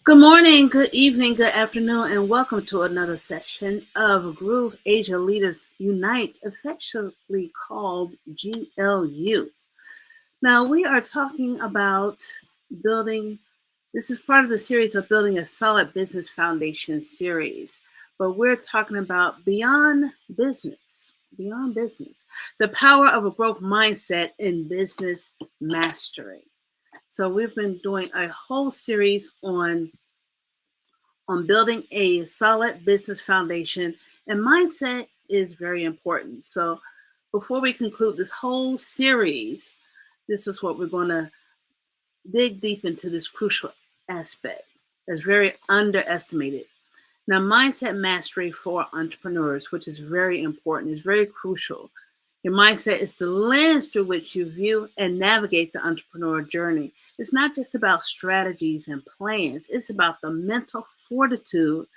Good morning, good evening, good afternoon, and welcome to another session of Groove Asia Leaders Unite, affectionately called GLU. Now, we are talking about building, this is part of the series of Building a Solid Business Foundation series, but we're talking about beyond business, the power of a growth mindset in business mastery. So we've been doing a whole series on building a solid business foundation, and mindset is very important. So before we conclude this whole series, this is what we're going to dig deep into, this crucial aspect that's very underestimated. Now, mindset mastery for entrepreneurs, which is very important, is very crucial. Your mindset is the lens through which you view and navigate the entrepreneur journey. It's not just about strategies and plans. It's about the mental fortitude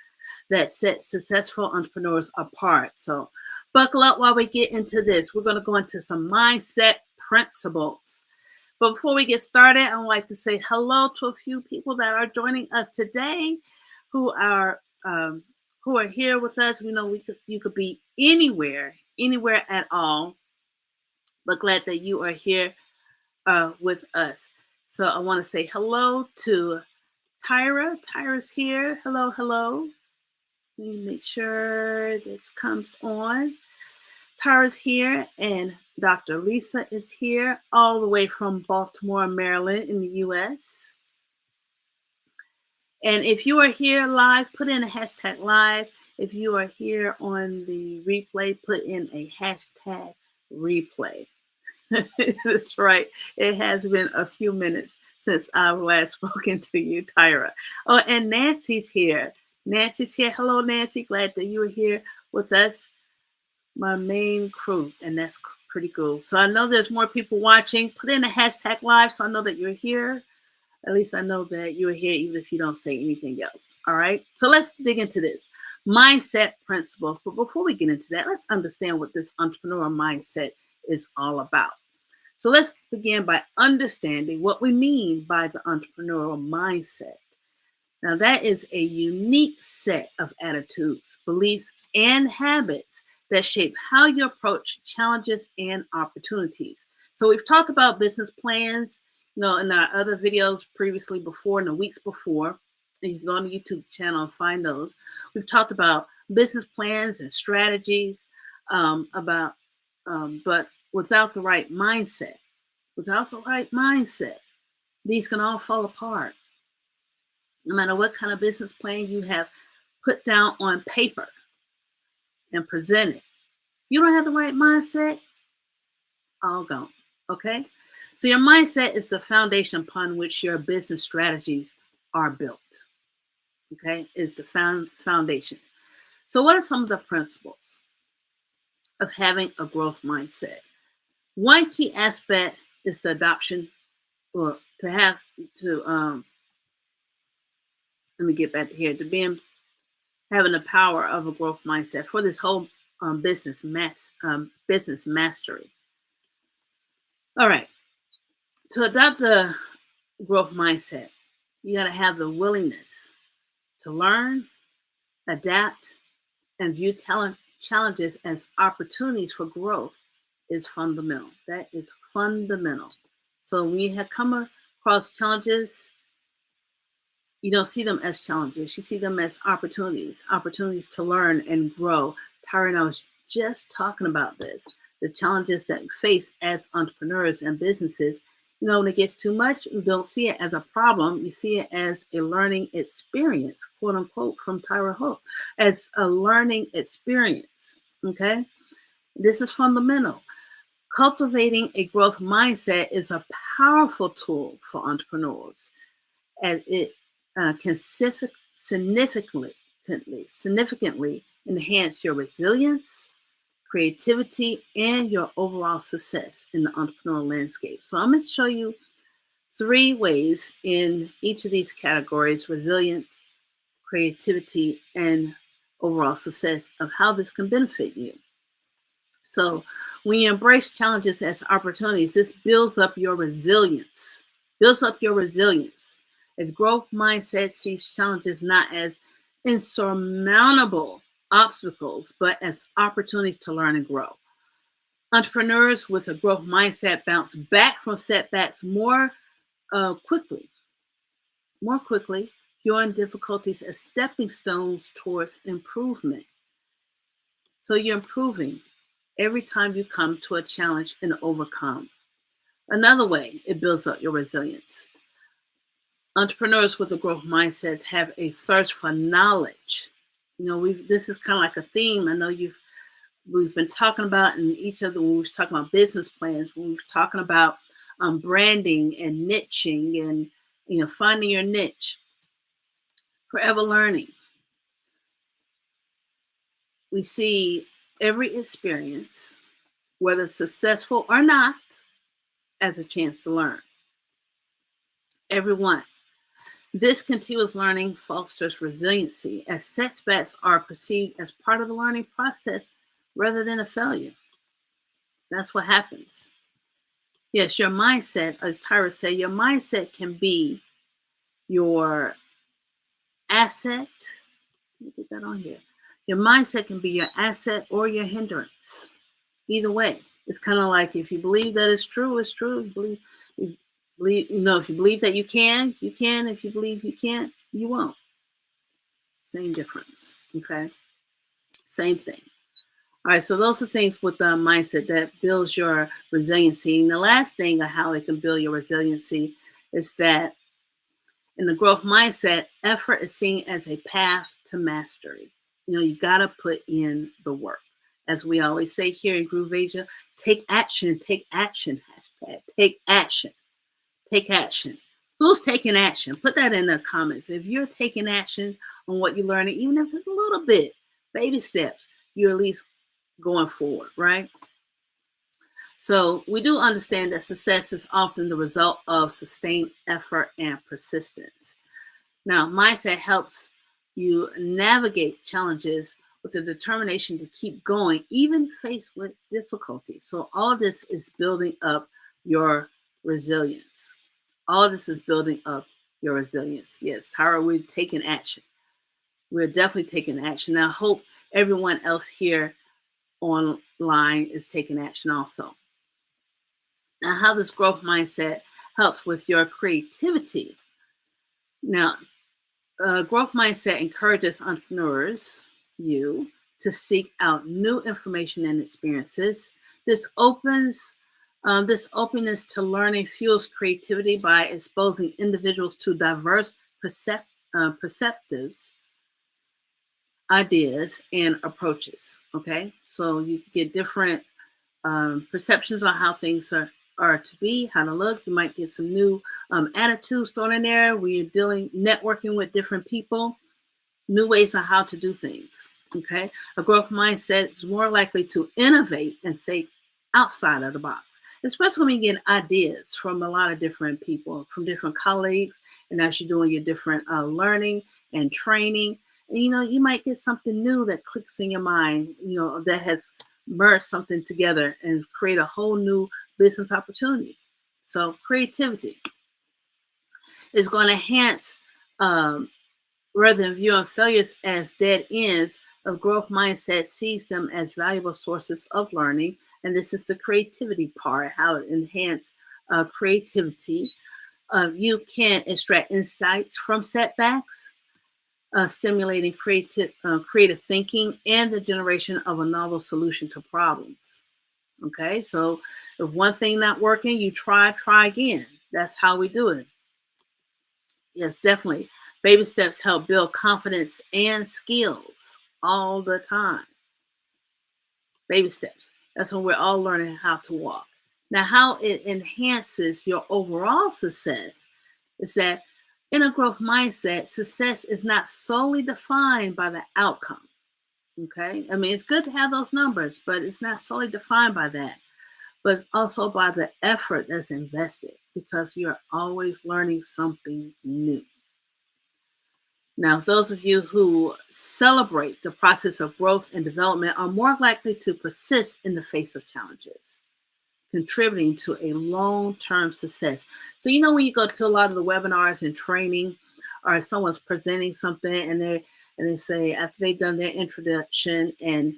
that sets successful entrepreneurs apart. So buckle up while we get into this. We're going to go into some mindset principles. But before we get started, I would like to say hello to a few people that are joining us today who are here with us. We know you could be anywhere at all, but glad that you are here with us. So I want to say hello to Tyra. Tyra's here. Hello. Let me make sure this comes on. Tyra's here, and Dr. Lisa is here, all the way from Baltimore, Maryland in the U.S. And if you are here live, put in a hashtag live. If you are here on the replay, put in a hashtag replay. That's right. It has been a few minutes since I've last spoken to you, Tyra. Oh, and Nancy's here. Hello, Nancy. Glad that you are here with us, my main crew. And that's pretty cool. So I know there's more people watching. Put in a hashtag live so I know that you're here. At least I know that you're here, even if you don't say anything else. All right. So let's dig into this mindset principles. But before we get into that, let's understand what this entrepreneurial mindset is all about. So let's begin by understanding what we mean by the entrepreneurial mindset. Now, that is a unique set of attitudes, beliefs, and habits that shape how you approach challenges and opportunities. So we've talked about business plans, in our other videos previously before, in the weeks before. And you can go on the YouTube channel and find those. We've talked about business plans and strategies, but without the right mindset, these can all fall apart. No matter what kind of business plan you have put down on paper and presented, you don't have the right mindset, all gone. Okay? So your mindset is the foundation upon which your business strategies are built. Okay? Is the foundation. So what are some of the principles of having a growth mindset? One key aspect is the adoption, or let me get back to here, having the power of a growth mindset for this whole business mastery. All right. To adopt the growth mindset, you got to have the willingness to learn, adapt, and view challenges as opportunities for growth is fundamental. That is fundamental. So when you have come across challenges, you don't see them as challenges. You see them as opportunities to learn and grow. Tyra and I was just talking about this, the challenges that we face as entrepreneurs and businesses. When it gets too much, you don't see it as a problem. You see it as a learning experience, quote unquote, from Tyra Hope, as a learning experience. Okay? This is fundamental. Cultivating a growth mindset is a powerful tool for entrepreneurs, as it can significantly enhance your resilience, creativity, and your overall success in the entrepreneurial landscape. So I'm going to show you 3 ways in each of these categories: resilience, creativity, and overall success, of how this can benefit you. So when you embrace challenges as opportunities, this builds up your resilience. A growth mindset sees challenges not as insurmountable obstacles, but as opportunities to learn and grow. Entrepreneurs with a growth mindset bounce back from setbacks quickly, more quickly, viewing difficulties as stepping stones towards improvement. So you're improving every time you come to a challenge and overcome. Another way it builds up your resilience. Entrepreneurs with a growth mindset have a thirst for knowledge. This is kind of like a theme. I know we've been talking about in each of the when we were talking about business plans, when we were talking about branding and niching and finding your niche. Forever learning. We see every experience, whether successful or not, as a chance to learn. Everyone. This continuous learning fosters resiliency as setbacks are perceived as part of the learning process rather than a failure. That's what happens. Yes, your mindset, as Tyra said, your mindset can be your asset. Let me get that on here. Your mindset can be your asset or your hindrance. Either way, it's kind of like if you believe that it's true, it's true. If you believe that you can, you can. If you believe you can't, you won't. Same difference. Okay. Same thing. All right. So those are things with the mindset that builds your resiliency. And the last thing of how it can build your resiliency is that in the growth mindset, effort is seen as a path to mastery. You got to put in the work. As we always say here in Groove Asia, take action, take action, hashtag, take action, take action. Who's taking action? Put that in the comments. If you're taking action on what you're learning, even if it's a little bit, baby steps, you're at least going forward, right? So we do understand that success is often the result of sustained effort and persistence. Now, mindset helps you navigate challenges with a determination to keep going, even faced with difficulty. So all of this is building up your resilience. All of this is building up your resilience. Yes, Tyra, we're taking action. We're definitely taking action. Now, I hope everyone else here online is taking action also. Now, how this growth mindset helps with your creativity. Now, growth mindset encourages entrepreneurs, to seek out new information and experiences. This openness to learning fuels creativity by exposing individuals to diverse perceptives, ideas, and approaches. Okay, so you get different perceptions on how things are to be, how to look. You might get some new attitudes thrown in there when you're networking with different people, new ways on how to do things. Okay, a growth mindset is more likely to innovate and think outside of the box, especially when you get ideas from a lot of different people, from different colleagues, and as you're doing your different learning and training, and, you might get something new that clicks in your mind, that has merge something together and create a whole new business opportunity. So creativity is going to enhance, rather than viewing failures as dead ends. A growth mindset sees them as valuable sources of learning. And this is the creativity part, how it enhances creativity. You can extract insights from setbacks, stimulating creative thinking and the generation of a novel solution to problems. Okay, so if one thing not working, you try again. That's how we do it. Yes, definitely. Baby steps help build confidence and skills all the time. Baby steps. That's when we're all learning how to walk. Now, how it enhances your overall success is that in a growth mindset, success is not solely defined by the outcome. Okay, I mean, it's good to have those numbers, but it's not solely defined by that, but it's also by the effort that's invested, because you're always learning something new. Now, those of you who celebrate the process of growth and development are more likely to persist in the face of challenges. contributing to a long-term success. So when you go to a lot of the webinars and training, or someone's presenting something, and they say after they've done their introduction and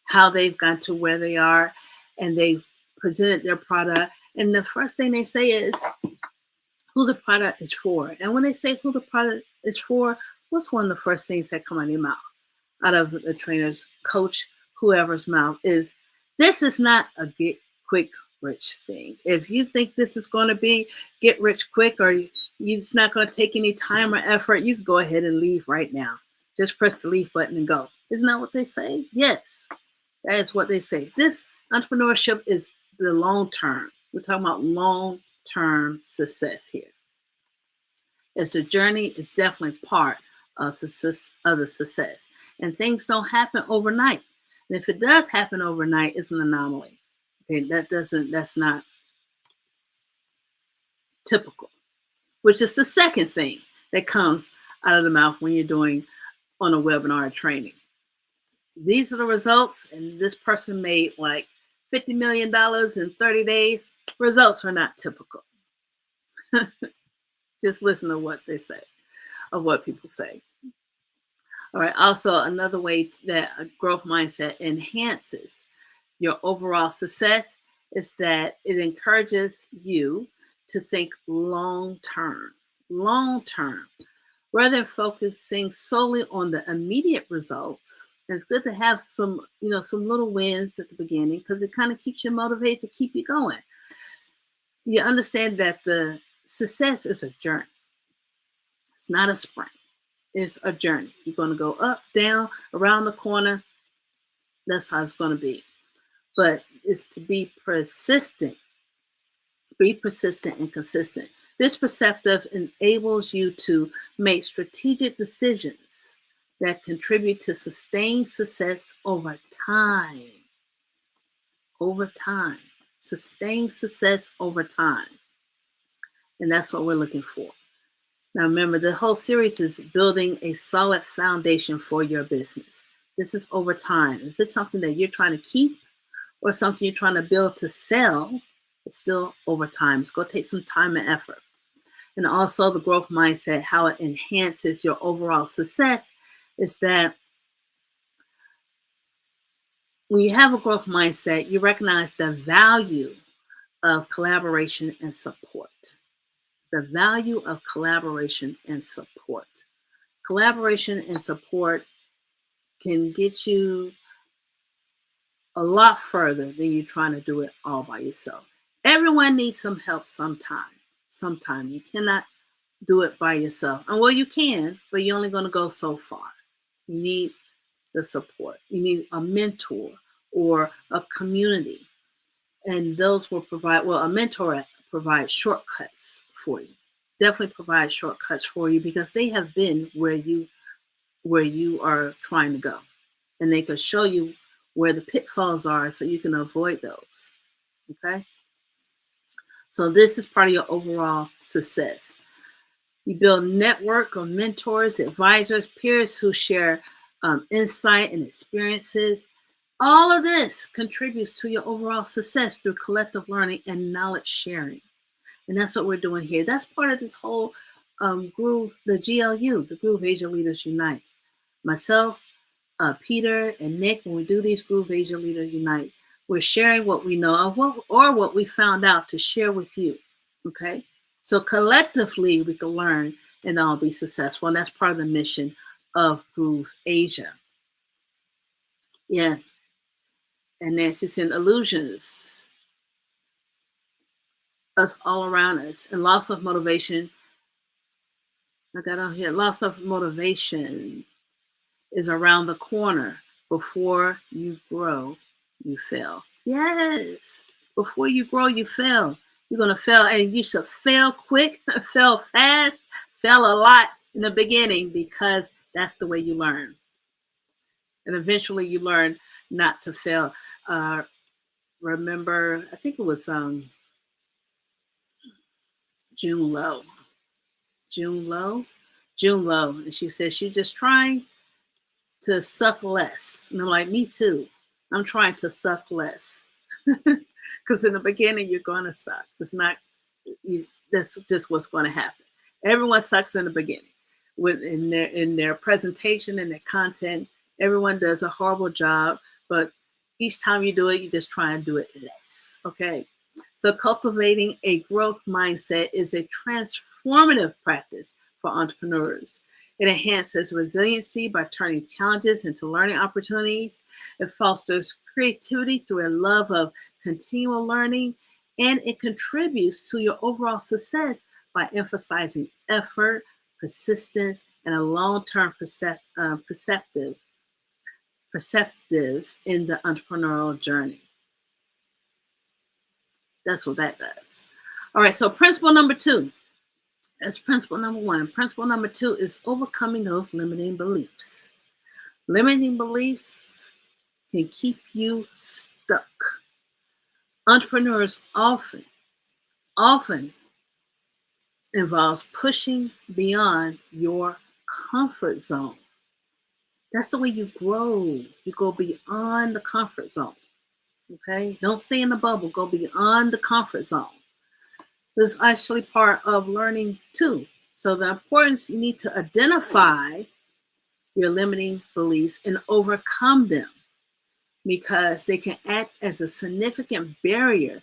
how they've gotten to where they are, and they've presented their product, and the first thing they say is who the product is for. And when they say who the product is for, what's one of the first things that come out of your mouth, out of the trainer's, coach, whoever's mouth, is this is not a get quick rich thing. If you think this is going to be get rich quick, or it's not going to take any time or effort, you can go ahead and leave right now. Just press the leave button and go. Isn't that what they say? Yes, that is what they say. This entrepreneurship is the long term. We're talking about long-term success here. It's the journey is definitely part of the success. And things don't happen overnight. And if it does happen overnight, it's an anomaly. Okay, that's not typical, which is the second thing that comes out of the mouth when you're doing on a webinar or training. These are the results, and this person made like $50 million in 30 days. Results are not typical. Just listen to what they say, of what people say. All right. Also, another way that a growth mindset enhances your overall success is that it encourages you to think long-term, rather than focusing solely on the immediate results. And it's good to have some little wins at the beginning, because it kind of keeps you motivated to keep you going. You understand that the success is a journey. It's not a sprint. It's a journey. You're going to go up, down, around the corner. That's how it's going to be. But it's to be persistent. Be persistent and consistent. This perspective enables you to make strategic decisions that contribute to sustained success over time. Over time. Sustained success over time. And that's what we're looking for. Now remember, the whole series is building a solid foundation for your business. This is over time. If it's something that you're trying to keep or something you're trying to build to sell, it's still over time. It's going to take some time and effort. And also the growth mindset, how it enhances your overall success, is that when you have a growth mindset, you recognize the value of collaboration and support. The value of collaboration and support. Collaboration and support can get you a lot further than you trying to do it all by yourself. Everyone needs some help sometime. Sometimes you cannot do it by yourself. And well, you can, but you're only going to go so far. You need the support. You need a mentor or a community. And those will provide, well, a mentor provides shortcuts for you. Definitely provide shortcuts for you, because they have been where you are trying to go. And they can show you where the pitfalls are so you can avoid those. Okay? So this is part of your overall success. You build a network of mentors, advisors, peers who share insight and experiences. All of this contributes to your overall success through collective learning and knowledge sharing. And that's what we're doing here. That's part of this whole Groove, the GLU, the Groove Asia Leaders Unite. Myself, Peter, and Nick, when we do these Groove Asia Leaders Unite, we're sharing what we know or what we found out to share with you. Okay? So collectively, we can learn and all be successful. And that's part of the mission of Groove Asia. Yeah. And Nancy's in illusions. Us all around us. And loss of motivation. I got on here. Loss of motivation is around the corner. Before you grow, you fail. Yes. Before you grow, you fail. You're going to fail, and you should fail quick, fail fast, fail a lot in the beginning, because that's the way you learn. And eventually you learn not to fail. Remember, I think it was June Lowe. And she said she's just trying to suck less. And I'm like, me too. I'm trying to suck less. Because in the beginning, you're going to suck. It's not, that's just what's going to happen. Everyone sucks in the beginning. In their presentation and their content, everyone does a horrible job, but each time you do it, you just try and do it less. Okay. So cultivating a growth mindset is a transformative practice for entrepreneurs. It enhances resiliency by turning challenges into learning opportunities. It fosters creativity through a love of continual learning, and it contributes to your overall success by emphasizing effort, persistence, and a long-term perspective in the entrepreneurial journey. That's what that does. All right, so principle number 2. That's principle number 1. Principle number 2 is overcoming those limiting beliefs. Limiting beliefs can keep you stuck. Entrepreneurs often involves pushing beyond your comfort zone. That's the way you grow. You go beyond the comfort zone. Okay? Don't stay in the bubble. Go beyond the comfort zone. This is actually part of learning too. So the importance, you need to identify your limiting beliefs and overcome them, because they can act as a significant barrier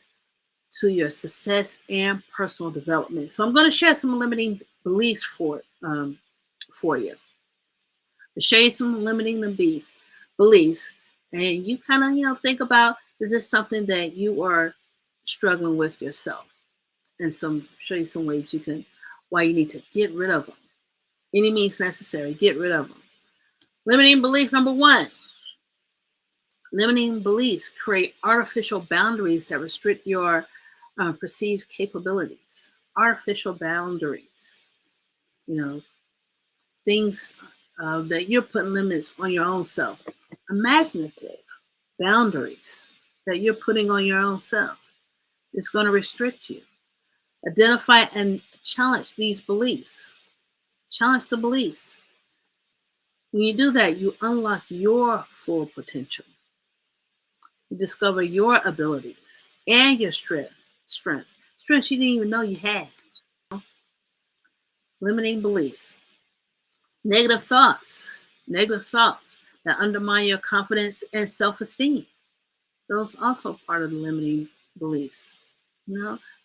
to your success and personal development. So I'm going to share some limiting beliefs for you. I'll show you some limiting beliefs, and you kind of think about, is this something that you are struggling with yourself? And show you some ways why you need to get rid of them. Any means necessary, get rid of them. Limiting belief number 1. Limiting beliefs create artificial boundaries that restrict your perceived capabilities. Artificial boundaries, things that you're putting limits on your own self. Imaginative boundaries that you're putting on your own self. It's going to restrict you. Identify and challenge these beliefs. Challenge the beliefs. When you do that, you unlock your full potential. You discover your abilities and your strengths you didn't even know you had. Limiting beliefs. Negative thoughts that undermine your confidence and self-esteem. Those are also part of the limiting beliefs.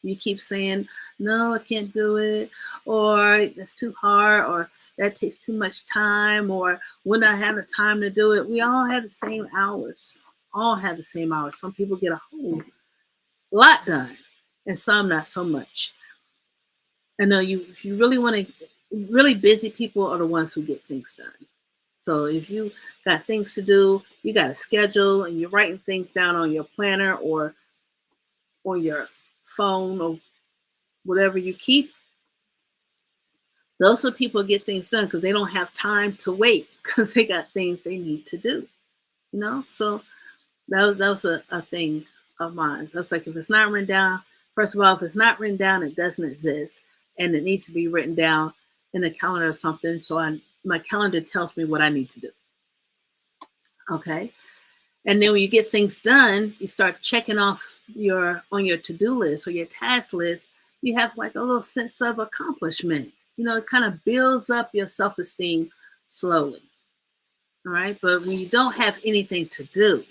You keep saying, no, I can't do it, or that's too hard, or that takes too much time, or when I have the time to do it. We all have the same hours. Some people get a whole lot done, and some not so much. I know if you really want to, really busy people are the ones who get things done. So if you got things to do, you got a schedule, and you're writing things down on your planner or on your phone or whatever you keep, those are people who get things done because they don't have time to wait, because they got things they need to do. So that was a thing of mine. So it's like, if it's not written down, first of all, if it's not written down, it doesn't exist, and it needs to be written down in a calendar or something. So my calendar tells me what I need to do. Okay. And then when you get things done, you start checking off on your to-do list or your task list. You have like a little sense of accomplishment. It kind of builds up your self-esteem slowly. All right. But when you don't have anything to do,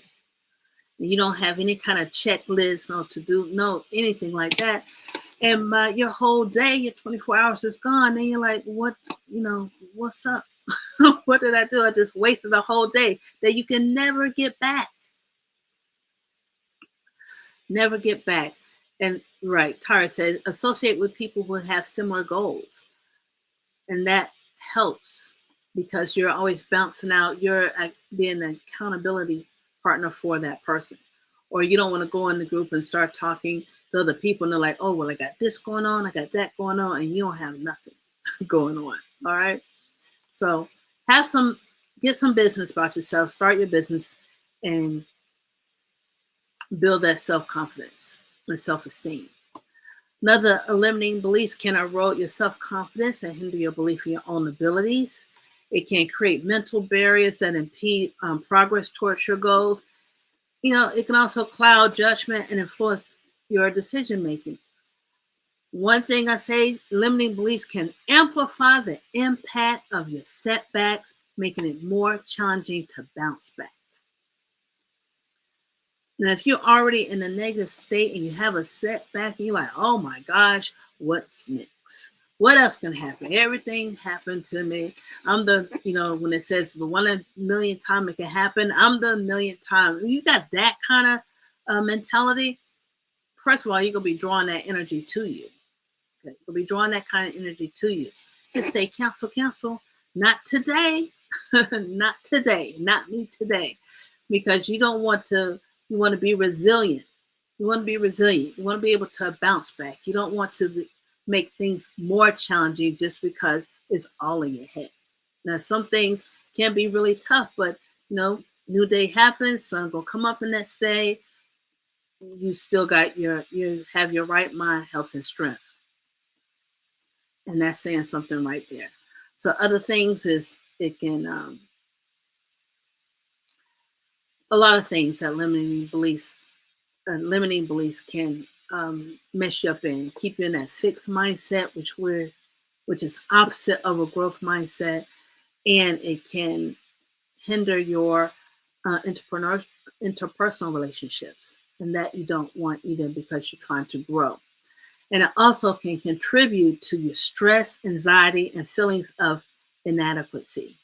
and you don't have any kind of checklist, anything like that, and your whole day, your 24 hours is gone, then you're like, what's up? What did I do? I just wasted a whole day that you can never get back. Never get back. And right, Tara said, associate with people who have similar goals. And that helps, because you're always bouncing out. You're being an accountability partner for that person. Or you don't want to go in the group and start talking to other people, and they're like, oh, well, I got this going on, I got that going on, and you don't have nothing going on. All right. So get some business about yourself, start your business, and build that self-confidence and self-esteem. Another limiting beliefs can erode your self-confidence and hinder your belief in your own abilities. It can create mental barriers that impede progress towards your goals. It can also cloud judgment and influence your decision making. One thing I say, limiting beliefs can amplify the impact of your setbacks, making it more challenging to bounce back. Now, if you're already in a negative state and you have a setback, and you're like, oh my gosh, what's next? What else can happen? Everything happened to me. I'm when it says the 1 million time it can happen, I'm the millionth time. You got that kind of mentality. First of all, you're going to be drawing that energy to you. Okay? You'll be drawing that kind of energy to you. Just say, cancel, cancel. Not today. Not today. Not me today. Because you want to be resilient. You want to be resilient. You want to be able to bounce back. You don't want to make things more challenging just because it's all in your head. Now, some things can be really tough, but new day happens, sun gonna come up the next day. You still got you have your right mind, health, and strength. And that's saying something right there. So other things is it can a lot of things that limiting beliefs can mess you up and keep you in that fixed mindset, which is opposite of a growth mindset, and it can hinder your interpersonal relationships, and that you don't want either because you're trying to grow. And it also can contribute to your stress, anxiety, and feelings of inadequacy.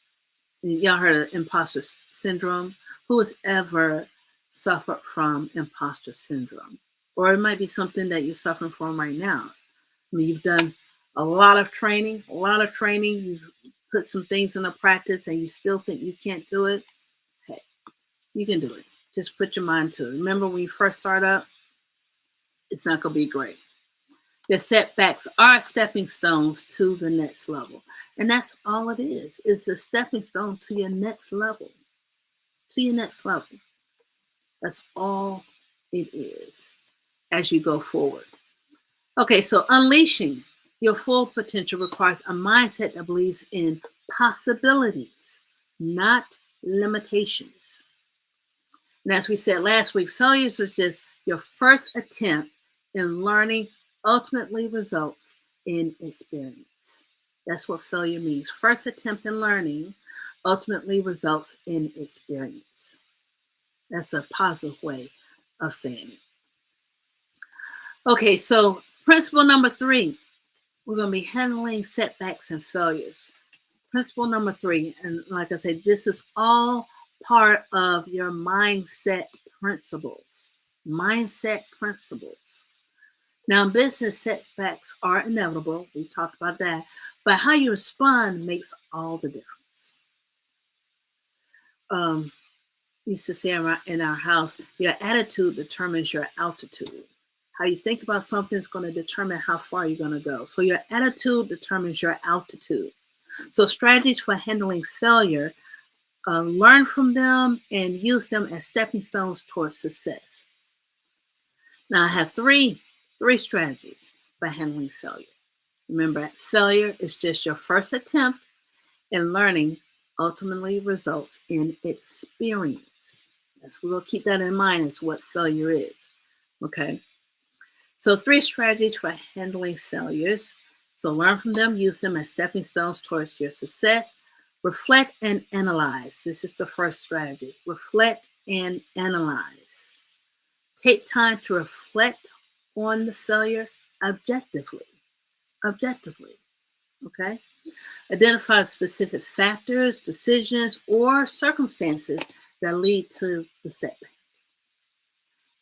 Y'all heard of imposter syndrome? Who has ever suffered from imposter syndrome? Or it might be something that you're suffering from right now. I mean, you've done a lot of training, you've put some things into practice and you still think you can't do it. Hey, you can do it. Just put your mind to it. Remember when you first start up, it's not going to be great. The setbacks are stepping stones to the next level. And that's all it is. It's a stepping stone to your next level. To your next level. That's all it is as you go forward. Okay, so unleashing your full potential requires a mindset that believes in possibilities, not limitations. And as we said last week, failures is just your first attempt in learning ultimately results in experience. That's what failure means. First attempt in learning ultimately results in experience. That's a positive way of saying it. Okay, so principle number 3, we're going to be handling setbacks and failures. Principle number 3, and like I said, this is all part of your mindset principles. Mindset principles. Now, in business, setbacks are inevitable. We talked about that. But how you respond makes all the difference. We used to say in our house, your attitude determines your altitude. How you think about something is going to determine how far you're going to go. So your attitude determines your altitude. So strategies for handling failure, learn from them and use them as stepping stones towards success. Now, I have three strategies for handling failure. Remember, failure is just your first attempt, and learning ultimately results in experience. We'll keep that in mind as what failure is. Okay. So 3 strategies for handling failures. So learn from them, use them as stepping stones towards your success. Reflect and analyze. This is the first strategy. Reflect and analyze. Take time to reflect on the failure objectively. Okay? Identify specific factors, decisions, or circumstances that lead to the setback.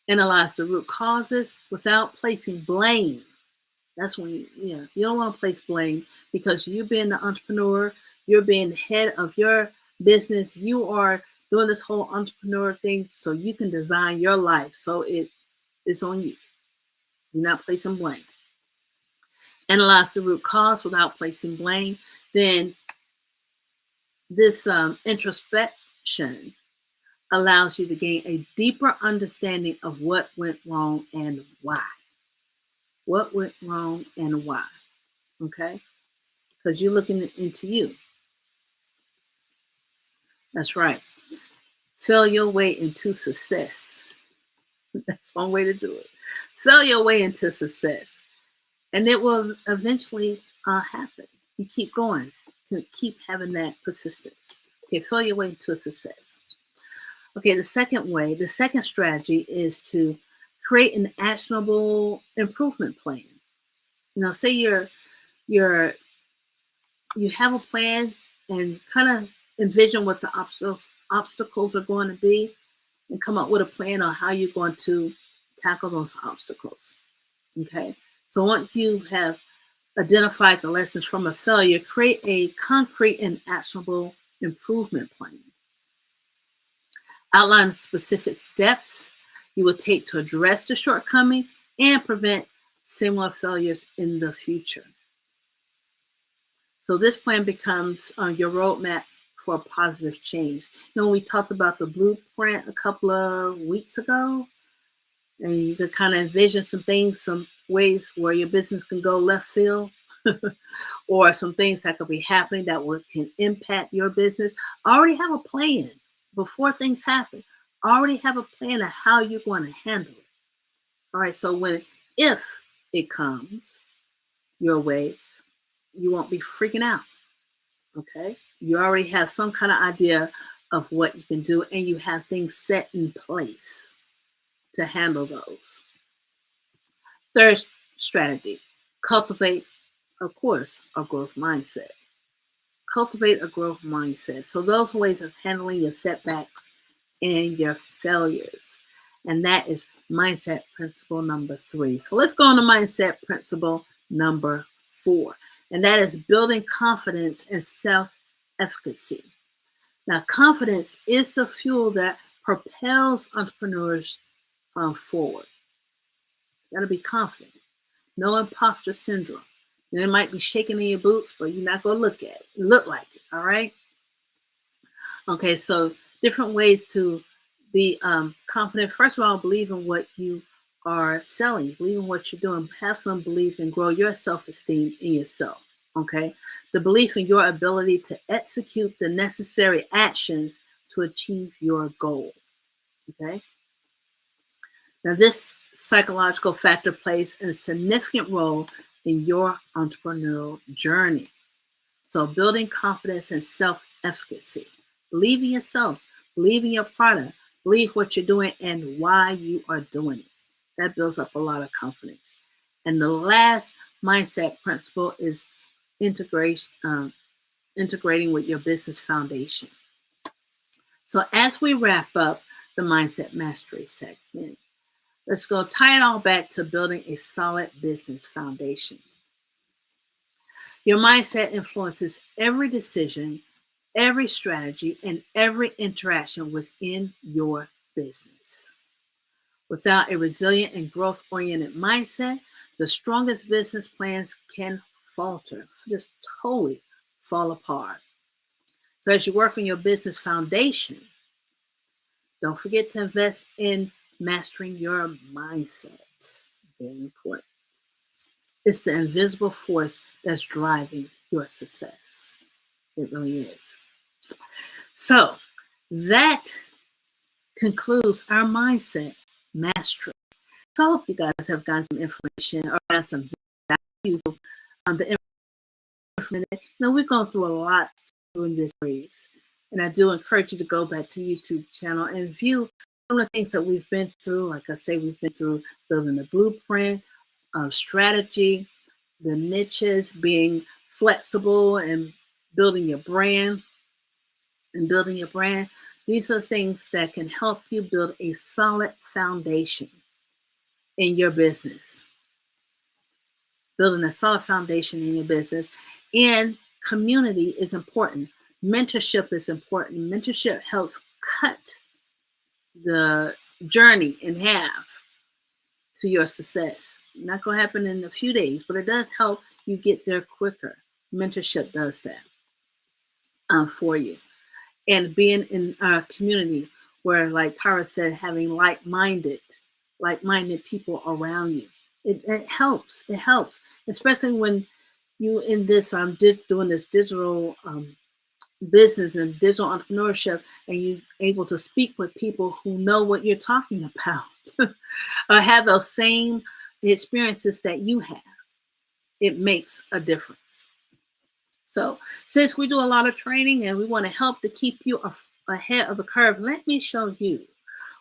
Analyze the root causes without placing blame. That's when you don't want to place blame, because you being the entrepreneur, you're being the head of your business, you are doing this whole entrepreneur thing so you can design your life. So it's on you. You're not placing blame. Analyze the root cause without placing blame. Then this introspection allows you to gain a deeper understanding of what went wrong and why. What went wrong and why? Okay? Because you're looking into you. That's right. Fail your way into success. That's one way to do it. Fail your way into success, and it will eventually happen. You keep going, to keep having that persistence. Okay, fail your way into a success. Okay, the second strategy is to create an actionable improvement plan. Say you're you have a plan and kind of envision what the obstacles are going to be, and come up with a plan on how you're going to tackle those obstacles. Okay, so once you have identified the lessons from a failure, create a concrete and actionable improvement plan. Outline specific steps you will take to address the shortcoming and prevent similar failures in the future. So this plan becomes your roadmap for positive change. We talked about the blueprint a couple of weeks ago, and you could kind of envision some things, some ways where your business can go left field, or some things that could be happening that can impact your business. Already have a plan before things happen. Already have a plan of how you're going to handle it. All right, so if it comes your way, you won't be freaking out. Okay, you already have some kind of idea of what you can do, and you have things set in place to handle those. Third strategy, cultivate, of course, a growth mindset. Cultivate a growth mindset. So those ways of handling your setbacks and your failures. And that is mindset principle number 3. So let's go on to mindset principle number 4. And that is building confidence and self-efficacy. Now, confidence is the fuel that propels entrepreneurs forward. You gotta be confident. No imposter syndrome. And it might be shaking in your boots, but you're not gonna look like it. All right. Okay, so different ways to be confident. First of all, believe in what you are selling, believe in what you're doing, have some belief and grow your self-esteem in yourself. Okay, the belief in your ability to execute the necessary actions to achieve your goal. Okay, now this psychological factor plays a significant role in your entrepreneurial journey. So building confidence and self-efficacy. Believe in yourself, believe in your product, believe what you're doing and why you are doing it. That builds up a lot of confidence. And the last mindset principle is integrating with your business foundation. So as we wrap up the Mindset Mastery segment, let's go tie it all back to building a solid business foundation. Your mindset influences every decision, every strategy, and every interaction within your business. Without a resilient and growth-oriented mindset, the strongest business plans can falter, just totally fall apart. So as you work on your business foundation, don't forget to invest in mastering your mindset. Very important. It's the invisible force that's driving your success. It really is. So that concludes our mindset mastery. So I hope you guys have gotten some information or got some value on the information. We've gone through a lot during this series, and I do encourage you to go back to the YouTube channel and view some of the things that we've been through. Like I say, we've been through building the blueprint, strategy, the niches, being flexible and building your brand. These are things that can help you build a solid foundation in your business. Building a solid foundation in your business. And community is important. Mentorship is important. Mentorship helps cut the journey in half to your success. Not going to happen in a few days, but it does help you get there quicker. Mentorship does that for you. And being in a community where, like Tara said, having like-minded people around you. It helps. It helps, especially when you in this doing this digital business and digital entrepreneurship, and you're able to speak with people who know what you're talking about or have those same experiences that you have, it makes a difference. So since we do a lot of training and we want to help to keep you ahead of the curve, let me show you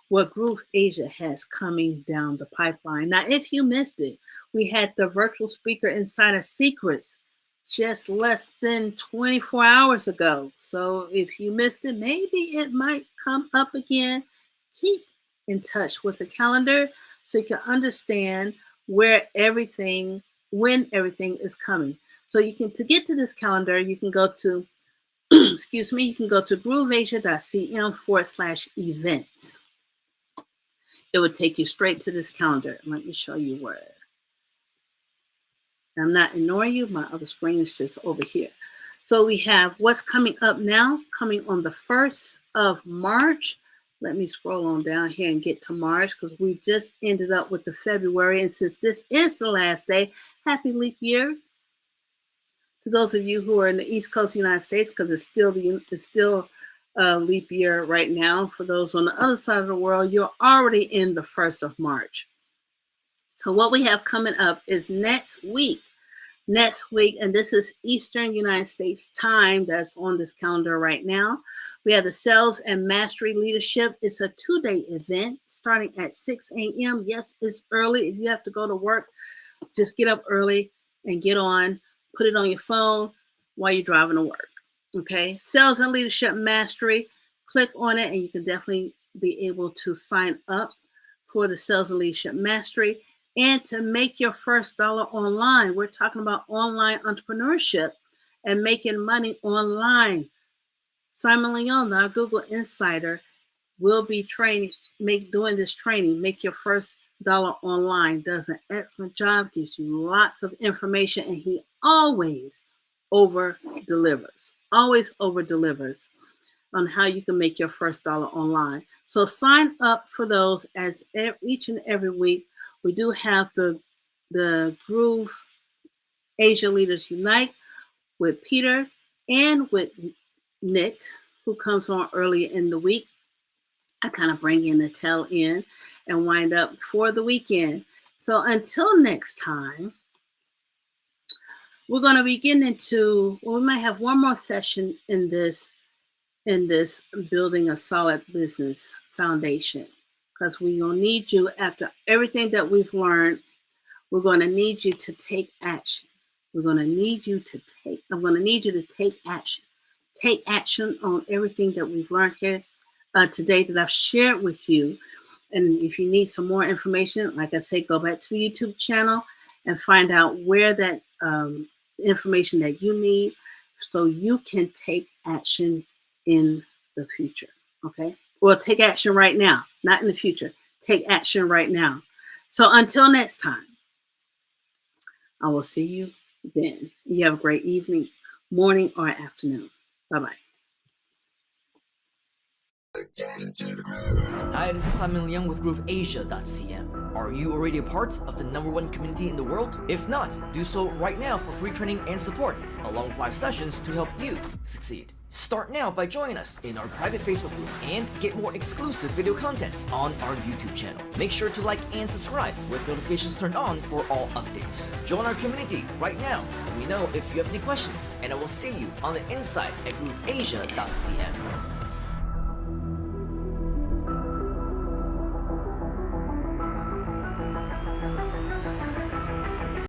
what Groove Asia has coming down the pipeline. Now, if you missed it, we had the Virtual Speaker Insider Secrets just less than 24 hours ago. So if you missed it, maybe it might come up again. Keep in touch with the calendar so you can understand when everything is coming. So you can, to get to this calendar, you can go to, excuse me, you can go to grooveasia.cm/events. It would take you straight to this calendar. Let me show you where. I'm not ignoring you. My other screen is just over here. So we have what's coming up now, coming on the 1st of March. Let me scroll on down here and get to March because we just ended up with the February. And since this is the last day, happy leap year to those of you who are in the East Coast of the United States, because it's still leap year right now. For those on the other side of the world, you're already in the 1st of March. So what we have coming up is next week, and this is Eastern United States time that's on this calendar right now. We have the Sales and Mastery Leadership. It's a 2-day event starting at 6 a.m. Yes, it's early. If you have to go to work, just get up early and get on. Put it on your phone while you're driving to work. Okay, Sales and Leadership Mastery. Click on it and you can definitely be able to sign up for the Sales and Leadership Mastery. And to make your first dollar online, we're talking about online entrepreneurship and making money online. Simon Leon, our Google Insider, will be doing this training. Make your first dollar online. Does an excellent job, gives you lots of information, and he always over delivers on how you can make your first dollar online. So sign up for those as each and every week. We do have the Groove Asia Leaders Unite with Peter and with Nick, who comes on early in the week. I kind of bring in the tail end and wind up for the weekend. So until next time, we're going to be getting into, we might have one more session in this building a solid business foundation, because we're going to need you, after everything that we've learned, we're going to need you to take action. I'm going to need you to take action. Take action on everything that we've learned here today that I've shared with you. And if you need some more information, like I say, go back to the YouTube channel and find out where that information that you need so you can take action in the future. Okay? Well, take action right now, not in the future. Take action right now. So until next time, I will see you then. You have a great evening, morning, or afternoon. Bye-bye. Hi, this is Simon Leung with GrooveAsia.cm. Are you already a part of the #1 community in the world? If not, do so right now for free training and support, along with live sessions to help you succeed. Start now by joining us in our private Facebook group and get more exclusive video content on our YouTube channel. Make sure to like and subscribe with notifications turned on for all updates. Join our community right now. Let me know if you have any questions, and I will see you on the inside at GrooveAsia.cm.